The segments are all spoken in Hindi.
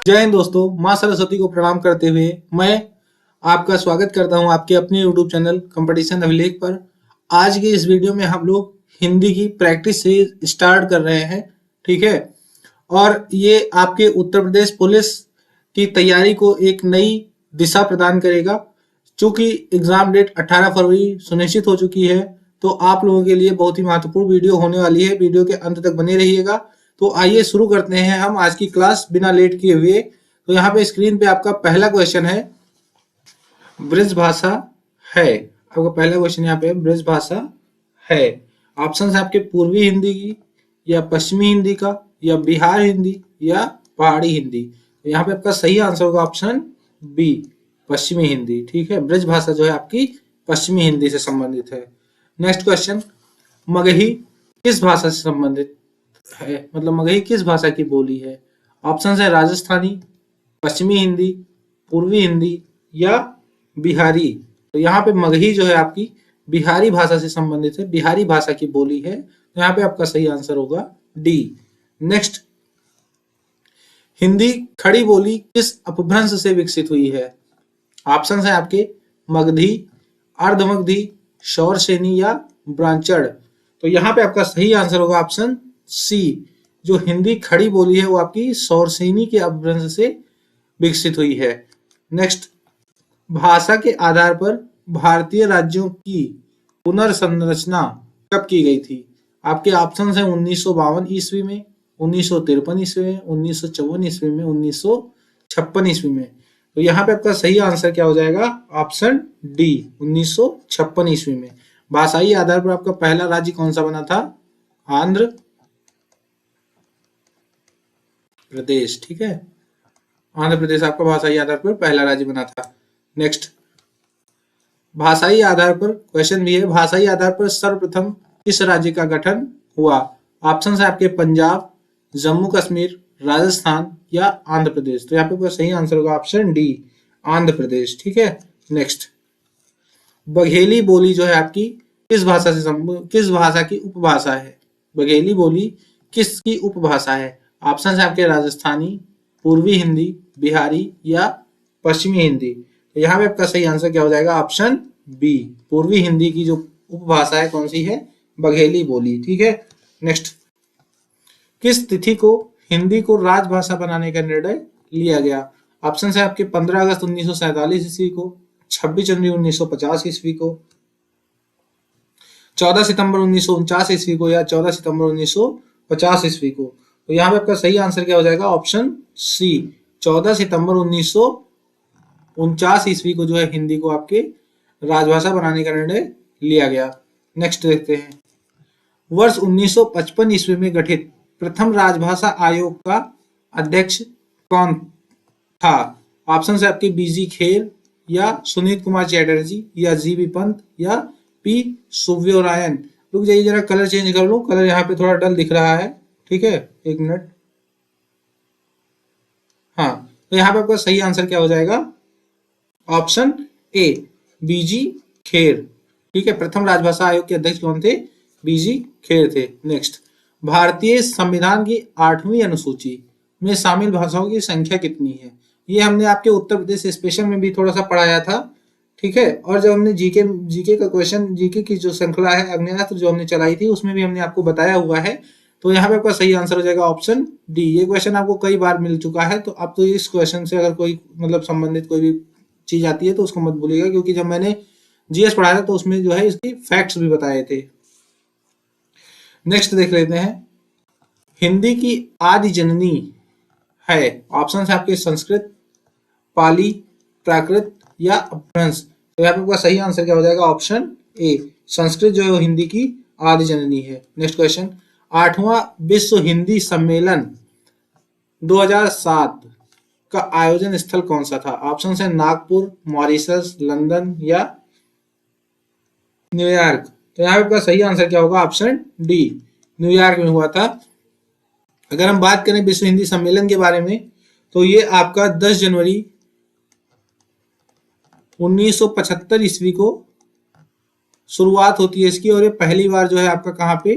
जय हिंद दोस्तों, माँ सरस्वती को प्रणाम करते हुए मैं आपका स्वागत करता हूं आपके अपने YouTube चैनल कंपटीशन अभिलेख पर। आज की इस वीडियो में हम लोग हिंदी की प्रैक्टिस से स्टार्ट कर रहे हैं, ठीक है। और ये आपके उत्तर प्रदेश पुलिस की तैयारी को एक नई दिशा प्रदान करेगा। चूंकि एग्जाम डेट 18 फरवरी सुनिश्चित हो चुकी है, तो आप लोगों के लिए बहुत ही महत्वपूर्ण वीडियो होने वाली है। वीडियो के अंत तक बने रहिएगा। तो आइए शुरू करते हैं हम आज की क्लास बिना लेट किए हुए। तो यहाँ पे स्क्रीन पे आपका पहला क्वेश्चन है, ब्रज भाषा है। आपका पहला क्वेश्चन यहाँ पे ब्रज भाषा है। ऑप्शन है आपके पूर्वी हिंदी की, या पश्चिमी हिंदी का, या बिहार हिंदी, या पहाड़ी हिंदी। तो यहाँ पे आपका सही आंसर होगा ऑप्शन बी, पश्चिमी हिंदी। ठीक है, ब्रज भाषा जो है आपकी पश्चिमी हिंदी से संबंधित है। नेक्स्ट क्वेश्चन, मगही किस भाषा से संबंधित है, मतलब मगही किस भाषा की बोली है। ऑप्शन है राजस्थानी, पश्चिमी हिंदी, पूर्वी हिंदी, या बिहारी। तो यहाँ पे मगही जो है आपकी बिहारी भाषा से संबंधित है, बिहारी भाषा की बोली है। तो यहाँ पे आपका सही आंसर होगा डी। नेक्स्ट, हिंदी खड़ी बोली किस अपभ्रंश से विकसित हुई है। ऑप्शन है आपके मगधी, अर्धमगधी, शौरसेनी, या ब्रांचड़। तो यहाँ पे आपका सही आंसर होगा ऑप्शन सी। जो हिंदी खड़ी बोली है वो आपकी शौरसेनी के अपभ्रंश से विकसित हुई है। नेक्स्ट, भाषा के आधार पर भारतीय राज्यों की पुनर्संरचना कब की गई थी। आपके ऑप्शन है 1952 ईस्वी में, 1953 ईस्वी में, 1954 ईस्वी में, 1956 ईस्वी में। तो यहाँ पे आपका सही आंसर क्या हो जाएगा, ऑप्शन डी, 1956 ईस्वी में। भाषाई आधार पर आपका पहला राज्य कौन सा बना था, आंध्र प्रदेश। ठीक है, आंध्र प्रदेश आपका भाषाई आधार पर पहला राज्य बना था। नेक्स्ट, भाषाई आधार पर क्वेश्चन भी है, भाषाई आधार पर सर्वप्रथम किस राज्य का गठन हुआ। ऑप्शन है आपके पंजाब, जम्मू कश्मीर, राजस्थान, या आंध्र प्रदेश। तो यहाँ पे सही आंसर होगा ऑप्शन डी, आंध्र प्रदेश। ठीक है। नेक्स्ट, बघेली बोली जो है आपकी किस भाषा की उपभाषा है। बघेली बोली किसकी उपभाषा है। ऑप्शन है आपके राजस्थानी, पूर्वी हिंदी, बिहारी, या पश्चिमी हिंदी। तो यहाँ पे आपका सही आंसर क्या हो जाएगा, ऑप्शन बी, पूर्वी हिंदी की जो उपभाषा है कौन सी है, बघेली बोली। ठीक है। नेक्स्ट, किस तिथि को हिंदी को राजभाषा बनाने का निर्णय लिया गया। ऑप्शन है आपके 15 अगस्त 1947 ईस्वी को, 26 जनवरी 1950 ईस्वी को, 14 सितंबर 1949 ईस्वी को, या 14 सितंबर 1950 ईस्वी को। तो यहाँ पे आपका सही आंसर क्या हो जाएगा, ऑप्शन सी, 14 सितंबर 1949 ईस्वी को जो है हिंदी को आपके राजभाषा बनाने का निर्णय लिया गया। नेक्स्ट देखते हैं, वर्ष 1955 ईस्वी में गठित प्रथम राजभाषा आयोग का अध्यक्ष कौन था। ऑप्शन है आपके बीजी खेर, या सुनील कुमार चैटर्जी, या जीबी पंत, या पी सुब्बरायन। रुक जाइए जरा, कलर चेंज कर लो, कलर यहाँ पे थोड़ा डल दिख रहा है। ठीक है, एक मिनट। हाँ, तो यहाँ पे आपका सही आंसर क्या हो जाएगा, ऑप्शन ए, बीजी खेर। ठीक है, प्रथम राजभाषा आयोग के अध्यक्ष कौन थे, बीजी खेर थे। नेक्स्ट, भारतीय संविधान की 8वीं अनुसूची में शामिल भाषाओं की संख्या कितनी है। ये हमने आपके उत्तर प्रदेश स्पेशल में भी थोड़ा सा पढ़ाया था। ठीक है, और जब हमने जीके का क्वेश्चन, जीके की जो श्रृंखला है अग्नियास्त्र जो हमने चलाई थी, उसमें भी हमने आपको बताया हुआ है। तो यहाँ पे आपका सही आंसर हो जाएगा ऑप्शन डी। ये क्वेश्चन आपको कई बार मिल चुका है, तो अब तो इस क्वेश्चन से अगर कोई मतलब संबंधित कोई भी चीज आती है तो उसको मत भूलिएगा, क्योंकि जब मैंने जीएस पढ़ाया था तो उसमें जो है इसकी फैक्ट्स भी बताए थे। नेक्स्ट देख लेते हैं, हिंदी की आदि जननी है। ऑप्शन है आपके संस्कृत, पाली, प्राकृत, या अपभ्रंश। तो यहाँ पे आपका सही आंसर क्या हो जाएगा, ऑप्शन ए, संस्कृत जो है हिंदी की आदि जननी है। नेक्स्ट क्वेश्चन, 8वां विश्व हिंदी सम्मेलन 2007 का आयोजन स्थल कौन सा था। ऑप्शन है नागपुर, मॉरिशस, लंदन, या न्यूयॉर्क। तो यहाँ पे आपका सही आंसर क्या होगा, ऑप्शन डी, न्यूयॉर्क में हुआ था। अगर हम बात करें विश्व हिंदी सम्मेलन के बारे में, तो ये आपका 10 जनवरी 1975 ईस्वी को शुरुआत होती है इसकी, और ये पहली बार जो है आपका कहाँ पे,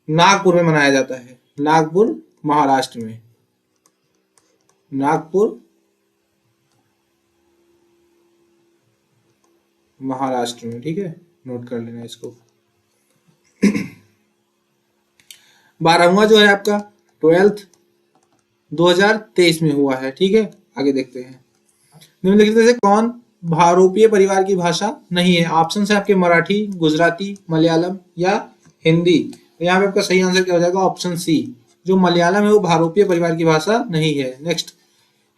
नागपुर में मनाया जाता है, नागपुर महाराष्ट्र में। नागपुर महाराष्ट्र में। ठीक है, नोट कर लेना इसको। 12वां जो है आपका 12th 2023 में हुआ है। ठीक है, आगे देखते हैं। निम्नलिखित में से कौन भारोपीय परिवार की भाषा नहीं है? ऑप्शन है आपके मराठी, गुजराती, मलयालम या हिंदी। तो यहाँ पे आपका सही आंसर क्या हो जाएगा? ऑप्शन सी, जो मलयालम है वो भारोपीय परिवार की भाषा नहीं है। नेक्स्ट,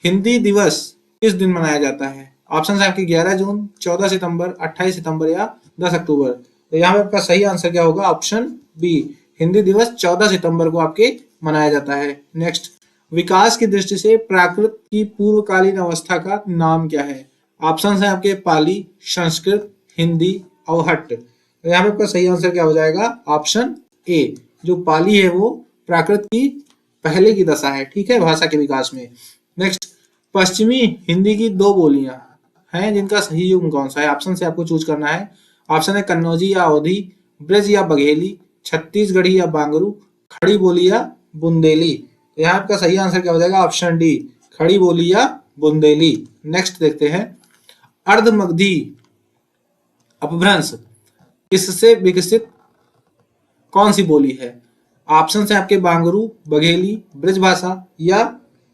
हिंदी दिवस किस दिन मनाया जाता है? ऑप्शन है आपके 11 जून, 14 सितंबर, 28 सितंबर या 10 अक्टूबर। तो यहाँ पे आपका सही आंसर क्या होगा? ऑप्शन बी, हिंदी दिवस 14 सितंबर को आपके मनाया जाता है। नेक्स्ट, विकास की दृष्टि से प्राकृत की पूर्वकालीन अवस्था का नाम क्या है? ऑप्शन है आपके पाली, संस्कृत, हिंदी, अवहट्ट। तो यहाँ पे आपका सही आंसर क्या हो जाएगा? ऑप्शन ए, जो पाली है वो प्राकृत की पहले की दशा है। ठीक है, भाषा के विकास में। नेक्स्ट, पश्चिमी हिंदी की दो बोलियां हैं जिनका सही युग्म कौन सा है? ऑप्शन से आपको चूज करना है। ऑप्शन है कन्नौजी या अवधी, ब्रज या बघेली, छत्तीसगढ़ी या बांगरू, खड़ी बोली या बुंदेली। तो यहाँ आपका सही आंसर क्या हो जाएगा? ऑप्शन डी, खड़ी बोली या बुंदेली। नेक्स्ट देखते हैं, अर्धमगधी अपभ्रंश किससे विकसित कौन सी बोली है? ऑप्शन है आपके बांगरू, बघेली, ब्रजभाषा या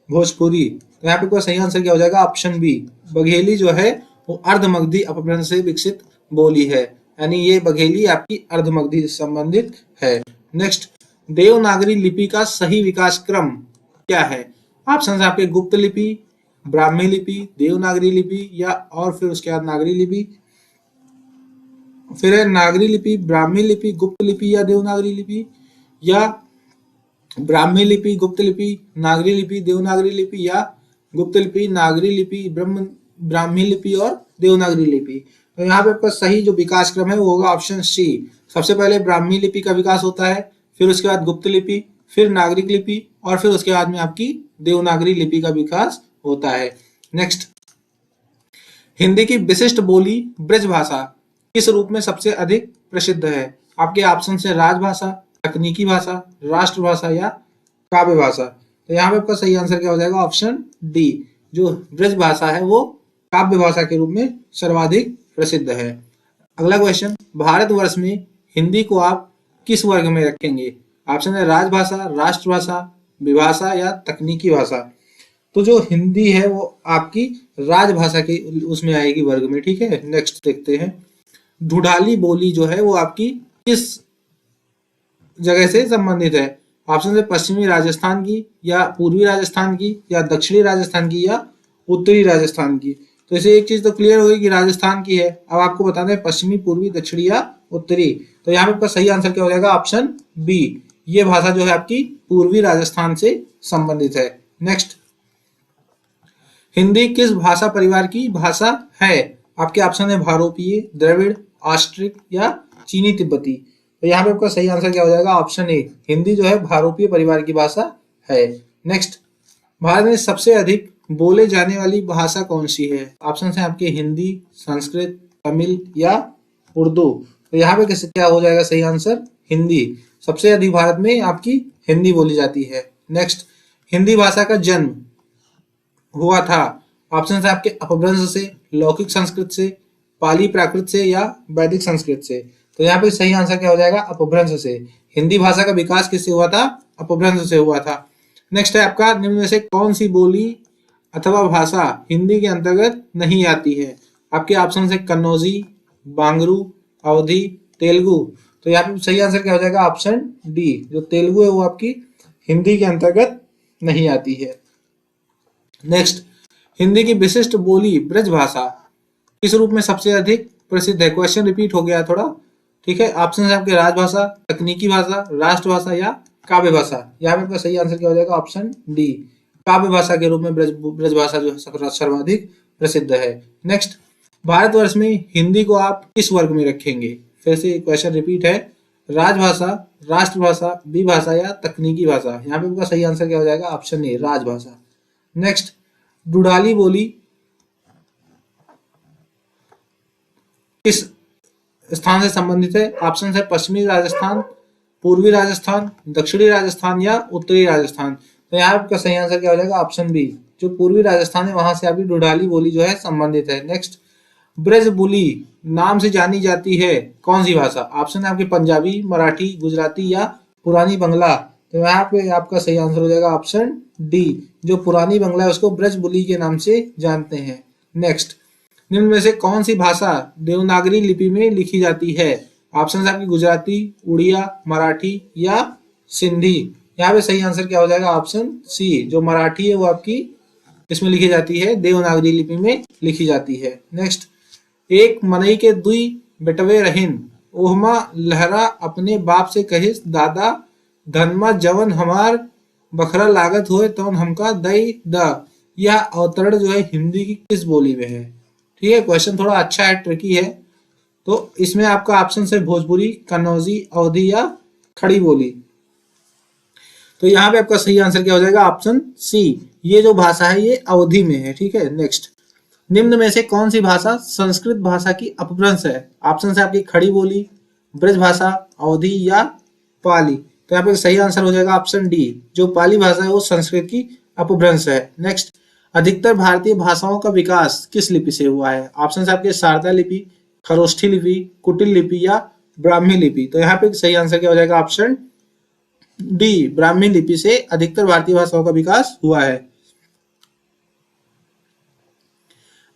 भोजपुरी। तो यहाँ पे कोई सही आंसर क्या हो जाएगा? ऑप्शन बी, बघेली जो है वो अर्धमगधी अपभ्रंश से विकसित बोली है, यानी ये बघेली आपकी अर्धमगधी से संबंधित है। नेक्स्ट, देवनागरी लिपि का सही विकास क्रम क्या है? ऑप्शन है आपके गुप्त लिपि, ब्राह्मी लिपि, देवनागरी लिपि या और फिर उसके बाद नागरी लिपि। फिर है नागरी लिपि, ब्राह्मी लिपि, गुप्त लिपि या देवनागरी लिपि, या ब्राह्मी लिपि, गुप्त लिपि, नागरी लिपि, देवनागरी लिपि या गुप्त लिपि, नागरी लिपि, ब्राह्मी लिपि और देवनागरी लिपि। तो यहाँ पे आपका सही जो विकास क्रम है वो होगा ऑप्शन सी। सबसे पहले ब्राह्मी लिपि का विकास होता है, फिर उसके बाद गुप्त लिपि, फिर नागरिक लिपि और फिर उसके बाद में आपकी देवनागरी लिपि का विकास होता है। नेक्स्ट, हिंदी की विशिष्ट बोली ब्रजभाषा किस रूप में सबसे अधिक प्रसिद्ध है? आपके ऑप्शन से राजभाषा, तकनीकी भाषा, राष्ट्रभाषा या काव्य भाषा। तो यहाँ पे आपका सही आंसर क्या हो जाएगा? ऑप्शन डी, जो ब्रज भाषा है वो काव्य भाषा के रूप में सर्वाधिक प्रसिद्ध है। अगला क्वेश्चन, भारतवर्ष में हिंदी को आप किस वर्ग में रखेंगे? ऑप्शन है राजभाषा, राष्ट्रभाषा, विभाषा या तकनीकी भाषा। तो जो हिंदी है वो आपकी राजभाषा की उसमें आएगी वर्ग में। ठीक है, नेक्स्ट देखते हैं, ढूढ़ाली बोली जो है वो आपकी किस जगह से संबंधित है? ऑप्शन है पश्चिमी राजस्थान की या पूर्वी राजस्थान की या दक्षिणी राजस्थान की या उत्तरी राजस्थान की। तो इसे एक चीज तो क्लियर हो गई कि राजस्थान की है। अब आपको बताना है पश्चिमी, पूर्वी, दक्षिणी या उत्तरी। तो यहाँ पे आपका सही आंसर क्या हो जाएगा? ऑप्शन बी, ये भाषा जो है आपकी पूर्वी राजस्थान से संबंधित है। नेक्स्ट, हिंदी किस भाषा परिवार की भाषा है? आपके ऑप्शन है भारोपीय, द्रविड़, ऑस्ट्रिक या चीनी तिब्बती। तो यहाँ पे आपका सही आंसर क्या हो जाएगा? ऑप्शन ए, हिंदी जो है भारोपीय परिवार की भाषा है। नेक्स्ट, भारत में सबसे अधिक बोले जाने वाली भाषा कौन सी है? ऑप्शन है आपके हिंदी, संस्कृत, तमिल या उर्दू। तो यहाँ पे कैसे क्या हो जाएगा सही आंसर? हिंदी। सबसे अधिक भारत में आपकी हिंदी बोली जाती है। नेक्स्ट, हिंदी भाषा का जन्म हुआ था। ऑप्शन है आपके अपभ्रंश से, लौकिक संस्कृत से, पाली प्राकृत से या वैदिक संस्कृत से। तो यहाँ पे सही आंसर क्या हो जाएगा? अपभ्रंश से। हिंदी भाषा का विकास किससे हुआ था? अपभ्रंश से हुआ था। नेक्स्ट है आपका, निम्न में से कौन सी बोली अथवा भाषा हिंदी के अंतर्गत नहीं आती है? आपके ऑप्शन है कन्नौजी, बांगरू, अवधी, तेलुगु। तो यहाँ पे सही आंसर क्या हो जाएगा? ऑप्शन डी, जो तेलुगु है वो आपकी हिंदी के अंतर्गत नहीं आती है। नेक्स्ट, हिंदी की विशिष्ट बोली ब्रजभाषा किस रूप में सबसे अधिक प्रसिद्ध है? क्वेश्चन रिपीट हो गया थोड़ा। ठीक है, ऑप्शन है आपके राजभाषा, तकनीकी भाषा, राष्ट्रभाषा या काव्य भाषा। यहाँ पे आपका सही आंसर क्या हो जाएगा? ऑप्शन डी, काव्य भाषा के रूप में ब्रजभाषा जो है सर्वाधिक प्रसिद्ध है। नेक्स्ट, भारतवर्ष में हिंदी को आप किस वर्ग में रखेंगे? फिर से क्वेश्चन रिपीट है, राजभाषा, राष्ट्रभाषा, विभाषा या तकनीकी भाषा। यहाँ पे आपका सही आंसर क्या हो जाएगा? ऑप्शन ए, राजभाषा। नेक्स्ट, ढूढ़ाली बोली किस स्थान से संबंधित है? ऑप्शन है पश्चिमी राजस्थान, पूर्वी राजस्थान, दक्षिणी राजस्थान या उत्तरी राजस्थान। तो यहाँ आपका सही आंसर क्या हो जाएगा? ऑप्शन बी, जो पूर्वी राजस्थान है वहां से आपकी ढूढ़ाली बोली जो है संबंधित है। नेक्स्ट, ब्रजबुली नाम से जानी जाती है कौन सी भाषा? ऑप्शन है आपके पंजाबी, मराठी, गुजराती या पुरानी बंगला। तो यहाँ पे आपका सही आंसर हो जाएगा ऑप्शन डी, जो पुरानी बंगला है उसको ब्रजबुली के नाम से जानते हैं। नेक्स्ट, निम्न में से कौन सी भाषा देवनागरी लिपि में लिखी जाती है? ऑप्शन है आपकी गुजराती, उड़िया, मराठी या सिंधी। यहाँ पे सही आंसर क्या हो जाएगा? ऑप्शन सी, जो मराठी है वो आपकी इसमें लिखी जाती है, देवनागरी लिपि में लिखी जाती है। नेक्स्ट, एक मनई के दुई बेटवे रहिन, ओहमा लहरा अपने बाप से कहिस दादा, धनमा जवन हमार बखरा लागत हुए तो हमका दई द। यह अवतरण जो है हिंदी की किस बोली में है? ठीक है, क्वेश्चन थोड़ा अच्छा है, ट्रिकी है। तो इसमें आपका ऑप्शन है भोजपुरी, कन्नौजी, अवधी या खड़ी बोली। तो यहाँ पे आपका सही आंसर क्या हो जाएगा? ऑप्शन सी, ये जो भाषा है ये अवधी में है। ठीक है, नेक्स्ट, निम्न में से कौन सी भाषा संस्कृत भाषा की अपभ्रंश है? ऑप्शन है आपकी खड़ी बोली, ब्रज भाषा, अवधी या पाली। तो यहाँ पे सही आंसर हो जाएगा ऑप्शन डी, जो पाली भाषा है वो संस्कृत की अपभ्रंश है। नेक्स्ट, अधिकतर भारतीय भाषाओं का विकास किस लिपि से हुआ है? ऑप्शन है आपके शारदा लिपि, खरोष्ठी लिपि, कुटिल लिपि या ब्राह्मी लिपि। तो यहाँ पे सही आंसर क्या हो जाएगा? ऑप्शन डी, ब्राह्मी लिपि से अधिकतर भारतीय भाषाओं का विकास हुआ है।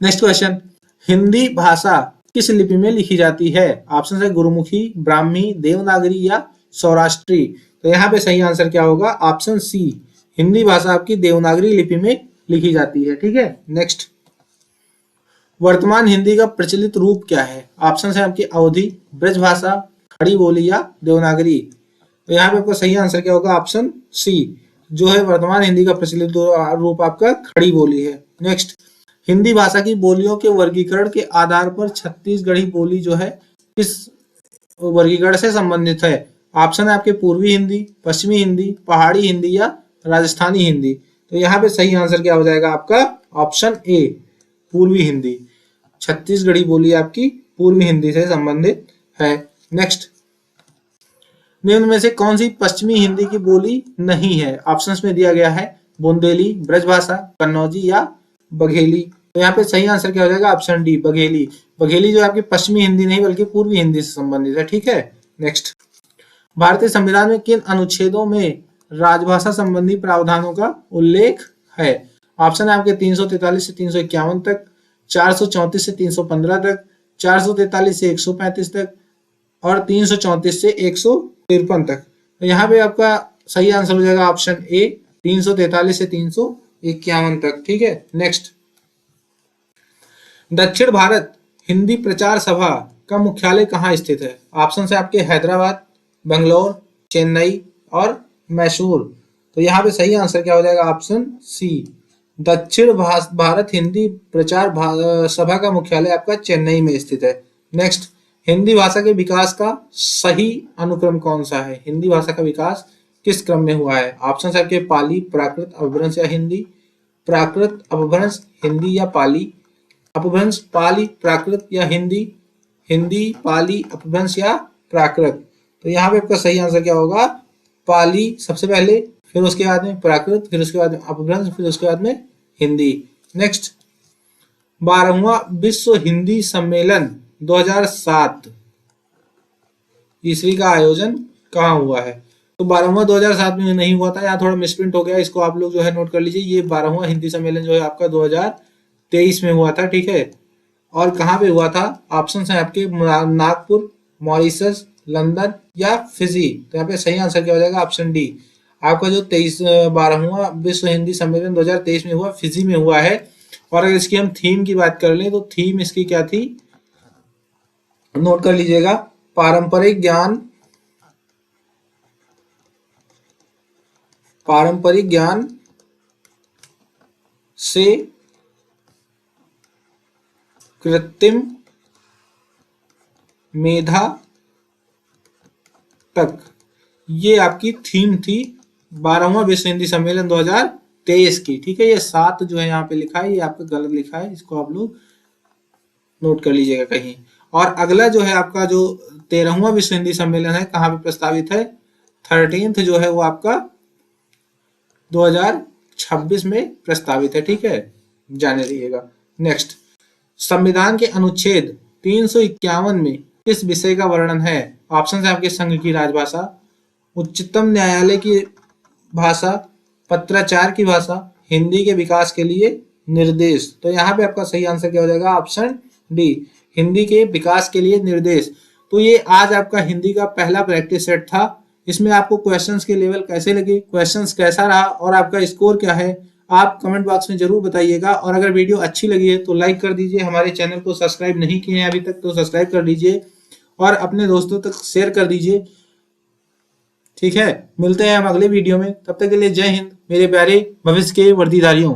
नेक्स्ट क्वेश्चन, हिंदी भाषा किस लिपि में लिखी जाती है? ऑप्शन है गुरुमुखी, ब्राह्मी, देवनागरी या सौराष्ट्री। तो यहाँ पे सही आंसर क्या होगा? ऑप्शन सी, हिंदी भाषा आपकी देवनागरी लिपि में लिखी जाती है। ठीक है, नेक्स्ट, वर्तमान हिंदी का प्रचलित रूप क्या है? ऑप्शन है आपकी अवधी, ब्रज भाषा, खड़ी बोली या देवनागरी। तो यहाँ पे आपका सही आंसर क्या होगा? ऑप्शन सी, जो है वर्तमान हिंदी का प्रचलित रूप आपका खड़ी बोली है। नेक्स्ट, हिंदी भाषा की बोलियों के वर्गीकरण के आधार पर छत्तीसगढ़ी बोली जो है किस वर्गीकरण से संबंधित है? ऑप्शन है आपके पूर्वी हिंदी, पश्चिमी हिंदी, पहाड़ी हिंदी या राजस्थानी हिंदी। तो यहाँ पे सही आंसर क्या हो जाएगा आपका? ऑप्शन ए, पूर्वी हिंदी। छत्तीसगढ़ी बोली आपकी पूर्वी हिंदी से संबंधित है। नेक्स्ट, निम्न में से कौन सी पश्चिमी हिंदी की बोली नहीं है? ऑप्शंस में दिया गया है बुंदेली, ब्रजभाषा, कन्नौजी या बघेली। तो यहाँ पे सही आंसर क्या हो जाएगा? Option D, Bagheli. बघेली जो आपकी पश्चिमी हिंदी नहीं बल्कि पूर्वी हिंदी से संबंधित है। ठीक है, नेक्स्ट, भारतीय संविधान में किन अनुच्छेदों में राजभाषा संबंधी प्रावधानों का उल्लेख है? ऑप्शन है आपके 343 से 351 तक, 434 से 315 तक, 443 से 135 तक और 334 से 153 तक। तो यहाँ पे आपका सही आंसर हो जाएगा ऑप्शन ए, 343 से 351 तक। ठीक है, नेक्स्ट, दक्षिण भारत हिंदी प्रचार सभा का मुख्यालय कहाँ स्थित है? ऑप्शन है आपके हैदराबाद, बंगलोर, चेन्नई और मैसूर। तो यहाँ पे सही आंसर क्या हो जाएगा? ऑप्शन सी, दक्षिण भारत हिंदी प्रचार सभा का मुख्यालय आपका चेन्नई में स्थित है। नेक्स्ट, हिंदी भाषा के विकास का सही अनुक्रम कौन सा है? हिंदी भाषा का विकास किस क्रम में हुआ है? ऑप्शन है आपके पाली, प्राकृत, अपभ्रंश या हिंदी। प्राकृत, अपभ्रंश, हिंदी या पाली। अपभ्रंश, पाली, प्राकृत या हिंदी। हिंदी, पाली, अपभ्रंश या प्राकृत। तो यहाँ पे आपका सही आंसर क्या होगा? पाली सबसे पहले, फिर उसके बाद में प्राकृत, फिर उसके बाद में अपभ्रंश, फिर उसके बाद में हिंदी। नेक्स्ट, 12वां विश्व हिंदी सम्मेलन 2007 ईस्वी का आयोजन कहाँ हुआ है? तो 12वां 2007 में नहीं हुआ था, यहाँ थोड़ा मिसप्रिंट हो गया, इसको आप लोग जो है नोट कर लीजिए। ये 12वां हिंदी सम्मेलन जो है आपका 2023 में हुआ था। ठीक है, और कहाँ पे हुआ था? ऑप्शन है आपके नागपुर, मॉरिशस, लंदन या फिजी। तो यहाँ पे सही आंसर क्या हो जाएगा? ऑप्शन डी, आपका जो 12वां विश्व हिंदी सम्मेलन 2023 में हुआ, फिजी में हुआ है। और अगर इसकी हम थीम की बात कर लें तो थीम इसकी क्या थी, नोट कर लीजिएगा। पारंपरिक ज्ञान से कृत्रिम मेधा तक, ये आपकी थीम थी 12वां विश्व हिंदी सम्मेलन 2023 की। ठीक है, ये 7 जो है यहाँ पे लिखा है, ये आपका गलत लिखा है, इसको आप लोग नोट कर लीजिएगा कहीं। और अगला जो है आपका जो 13वां विश्व हिंदी सम्मेलन है, कहाँ पे प्रस्तावित है? 13th जो है वो आपका 26 में प्रस्तावित है। ठीक है, जाने रहिएगा। नेक्स्ट, संविधान के अनुच्छेद 351 में किस विषय का वर्णन है? ऑप्शन है आपके संघ की राजभाषा, उच्चतम न्यायालय की भाषा, पत्राचार की भाषा, हिंदी के विकास के लिए निर्देश। तो यहाँ पे आपका सही आंसर क्या हो जाएगा? ऑप्शन डी, हिंदी के विकास के लिए निर्देश। तो ये आज आपका हिंदी का पहला प्रैक्टिस सेट था। इसमें आपको क्वेश्चंस के लेवल कैसे लगे, क्वेश्चंस कैसा रहा और आपका स्कोर क्या है, आप कमेंट बॉक्स में जरूर बताइएगा। और अगर वीडियो अच्छी लगी है तो लाइक कर दीजिए, हमारे चैनल को सब्सक्राइब नहीं किए हैं अभी तक तो सब्सक्राइब कर लीजिए और अपने दोस्तों तक शेयर कर दीजिए। ठीक है, मिलते हैं हम अगले वीडियो में, तब तक के लिए जय हिंद मेरे प्यारे भविष्य के वर्दीधारियों।